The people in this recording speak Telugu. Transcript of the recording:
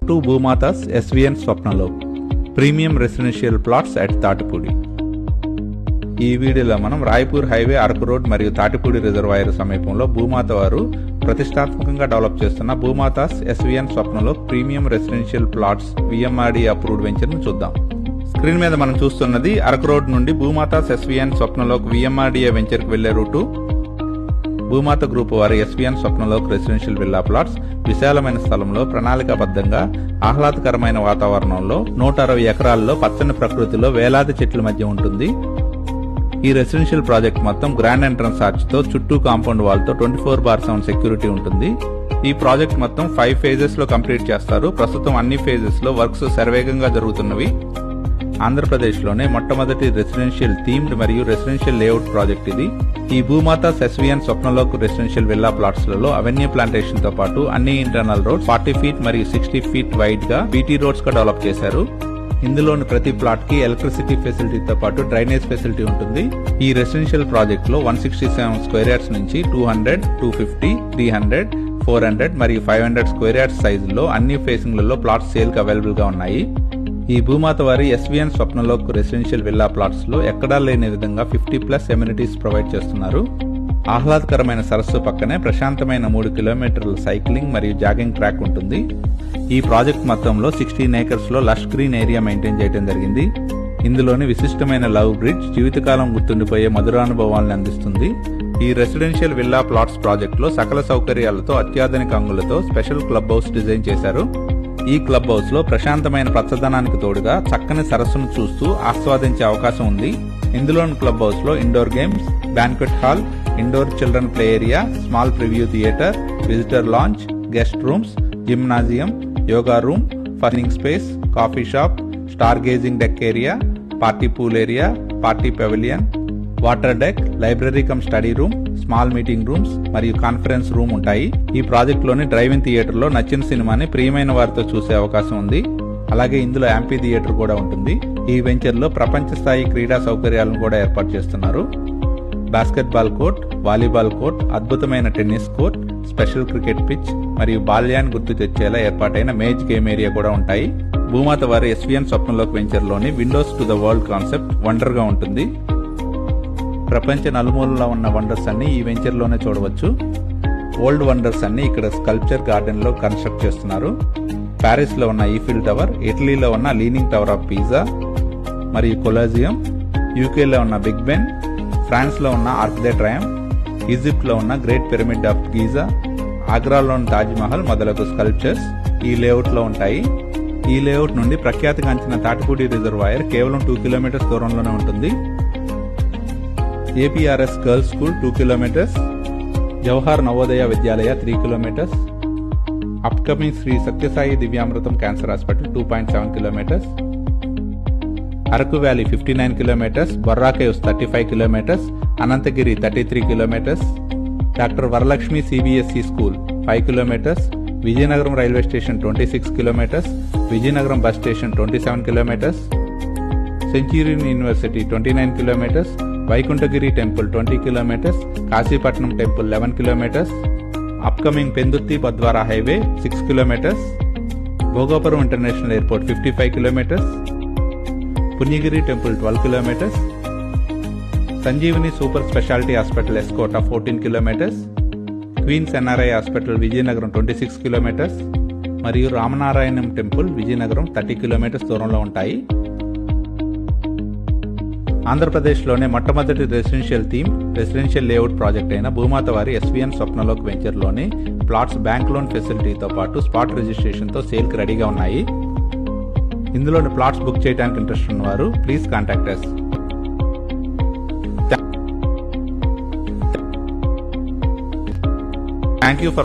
to Bhoomatas SVN Swapnalok premium residential plots at Tatipudi. ఈ వీడియోలో మనం రాయపూర్ హైవే అరకు రోడ్ మరియు తాటిపూడి రిజర్వాయర్ సమీపంలో భూమాత వారు ప్రతిష్టాత్మకంగా డెవలప్ చేస్తున్న భూమాతాస్ SVN Swapnalok premium residential plots VMRD approved venture ను చూద్దాం. స్క్రీన్ మీద మనం చూస్తున్నది అరకు రోడ్ నుండి భూమాతాస్ SVN స్వప్నలోక్ VMRD వెంచర్ కు వెళ్లే రూటు. భూమాత గ్రూప్ వారి SVN Swapnalok residential villa plots విశాలమైన స్థలంలో ప్రణాళికాబద్ధంగా ఆహ్లాదకరమైన వాతావరణంలో 160 ఎకరాల్లో పచ్చని ప్రకృతిలో వేలాది చెట్ల మధ్య ఉంటుంది. ఈ రెసిడెన్షియల్ ప్రాజెక్ట్ మొత్తం గ్రాండ్ ఎంట్రన్స్ ఆర్చ్ తో చుట్టూ కాంపౌండ్ వాల్ తో 24/7 సెక్యూరిటీ ఉంటుంది. ఈ ప్రాజెక్ట్ మొత్తం 5 ఫేజెస్ లో కంప్లీట్ చేస్తారు. ప్రస్తుతం అన్ని ఫేజెస్ లో వర్క్స్ శరవేగంగా జరుగుతున్నవి. ఆంధ్రప్రదేశ్లోనే మొట్టమొదటి రెసిడెన్షియల్ థీమ్డ్ మరియు రెసిడెన్షియల్ లేఅవుట్ ప్రాజెక్ట్ ఇది. ఈ భూమాతాస్ SVN Swapnalok residential villa plots లలో అవెన్యూ ప్లాంటేషన్ తో పాటు అన్ని ఇంటర్నల్ రోడ్స్ 40 ఫీట్ మరియు 60 ఫీట్ వైడ్ గా BT రోడ్స్ గా డెవలప్ చేశారు. ఇందులోని ప్రతి ప్లాట్ కి ఎలక్ట్రిసిటీ ఫెసిలిటీతో పాటు డ్రైనేజ్ ఫెసిలిటీ ఉంటుంది. ఈ రెసిడెన్షియల్ ప్రాజెక్ట్ లో 167 స్క్వేర్ యార్డ్స్ నుంచి 200, 250, 300, 400 మరియు 500 స్క్వేర్ యార్డ్స్ సైజుల్లో అన్ని ఫేసింగ్లలో ప్లాట్స్ సేల్ కి అవైలబుల్ గా ఉన్నాయి. ఈ భూమాత వారి SVN Swapnalok residential villa plots లో ఎక్కడా లేని విధంగా 50+ ఎమ్యూనిటీస్ ప్రొవైడ్ చేస్తున్నారు. ఆహ్లాదకరమైన సరస్సు పక్కనే ప్రశాంతమైన 3 కిలోమీటర్ల సైక్లింగ్ మరియు జాగింగ్ ట్రాక్ ఉంటుంది. ఈ ప్రాజెక్ట్ మొత్తంలో 16 ఏకర్స్ లో లష్ గ్రీన్ ఏరియా మెయింటైన్ చేయడం జరిగింది. ఇందులోని విశిష్టమైన లవ్ బ్రిడ్జ్ జీవితకాలం గుర్తుండిపోయే మధురానుభవాలను అందిస్తుంది. ఈ రెసిడెన్షియల్ విల్లా ప్లాట్స్ ప్రాజెక్ట్ లో సకల సౌకర్యాలతో అత్యాధునిక అంగులతో స్పెషల్ క్లబ్ హౌస్ డిజైన్ చేశారు. ఈ క్లబ్ హౌస్ లో ప్రశాంతమైన పచ్చదనానికి తోడుగా చక్కని సరస్సును చూస్తూ ఆస్వాదించే అవకాశం ఉంది. ఇందులోని క్లబ్ హౌస్ లో indoor games, banquet hall, indoor children play area, small preview theatre, visitor lounge, guest rooms, gymnasium, yoga room, farming space, coffee shop, star gazing deck area, party pool area, party pavilion, water deck, library cum study room, small meeting rooms మరియు కాన్ఫరెన్స్ రూమ్ ఉంటాయి. ఈ ప్రాజెక్ట్ లోని డ్రైవింగ్ థియేటర్ లో నచ్చిన సినిమాని ప్రియమైన వారితో చూసే అవకాశం ఉంది. అలాగే ఇందులో యాంపీ థియేటర్ కూడా ఉంటుంది. ఈ వెంచర్ లో ప్రపంచ స్థాయి క్రీడా సౌకర్యాలను కూడా ఏర్పాటు చేస్తున్నారు. బాస్కెట్బాల్ కోర్ట్, వాలీబాల్ కోర్ట్, అద్భుతమైన tennis court, special cricket pitch మరియు బాల్యాన్ని గుర్తు తెచ్చేలా ఏర్పాటైన మేజ్ గేమ్ ఏరియా కూడా ఉంటాయి. భూమాత వారి SVN స్వప్నలోక్ వెంచర్ లోని Windows to the world concept wonder గా ఉంటుంది. ప్రపంచ నలుమూలలో ఉన్న వండర్స్ అన్ని ఈ వెంచర్ లోనే చూడవచ్చు. ఓల్డ్ వండర్స్ అన్ని ఇక్కడ స్కల్ప్చర్ గార్డెన్ లో కన్స్ట్రక్ట్ చేస్తున్నారు. ప్యారిస్ లో ఉన్న ఈఫిల్ టవర్, ఇటలీలో ఉన్న లీనింగ్ టవర్ ఆఫ్ పిజా మరియు కొలాజియం, UK లో ఉన్న బిగ్ బెన్, ఫ్రాన్స్ లో ఉన్న ఆర్క్ డే ట్రయంఫ్, ఈజిప్ట్ లో ఉన్న గ్రేట్ పిరమిడ్ ఆఫ్ గీజా, ఆగ్రాలోని తాజ్ మహల్ మొదలగు స్కల్ప్చర్స్ ఈ లేఅవుట్ లో ఉంటాయి. ఈ లేఅవుట్ నుండి ప్రఖ్యాతిగాంచిన తాటిపూడి రిజర్వాయర్ కేవలం 2 కిలోమీటర్స్ దూరంలోనే ఉంటుంది. APRS girls school 2 kilometres, Jawahar Navodaya Vidyalaya 3 kilometres, upcoming Shri Sathya Sai Divyamrutham cancer hospital 2.7 kilometres, Araku valley 59 kilometres, Borra caves 35 kilometres, Ananthagiri 33 kilometres, doctor Varalakshmi CBSE school 5 kilometres, Vizianagaram railway station 26 kilometres, Vizianagaram bus station 27 kilometres, Centurion university 29 kilometres, Vaikunthagiri temple 20 kilometres, Kasipatnam temple 11 kilometres, upcoming Pendurthi Bowdara highway 6 kilometres, Bhogapuram international airport 55 kilometres, Punyagiri temple 12 kilometres, Sanjeevani super speciality hospital S Kota 14 kilometres, Queen's NRI hospital Vizianagaram 26 kilometres మరియు రామనారాయణం టెంపుల్ విజయనగరం 30 కిలోమీటర్స్ దూరంలో ఉంటాయి. ఆంధ్రప్రదేశ్లోనే మొట్టమొదటి రెసిడెన్షియల్ లేఅవుట్ ప్రాజెక్ట్ అయిన భూమాత వారి SVN స్వప్నలోక్ వెంచర్ లోని ప్లాట్స్ బ్యాంక్ లోన్ ఫెసిలిటీతో పాటు స్పాట్ రిజిస్ట్రేషన్ తో సేల్ కి రెడీగా ఉన్నాయి. ఇందులోని ప్లాట్స్ బుక్ చేయడానికి ఇంట్రెస్ట్ ఉన్నవారు please contact us. Thank you for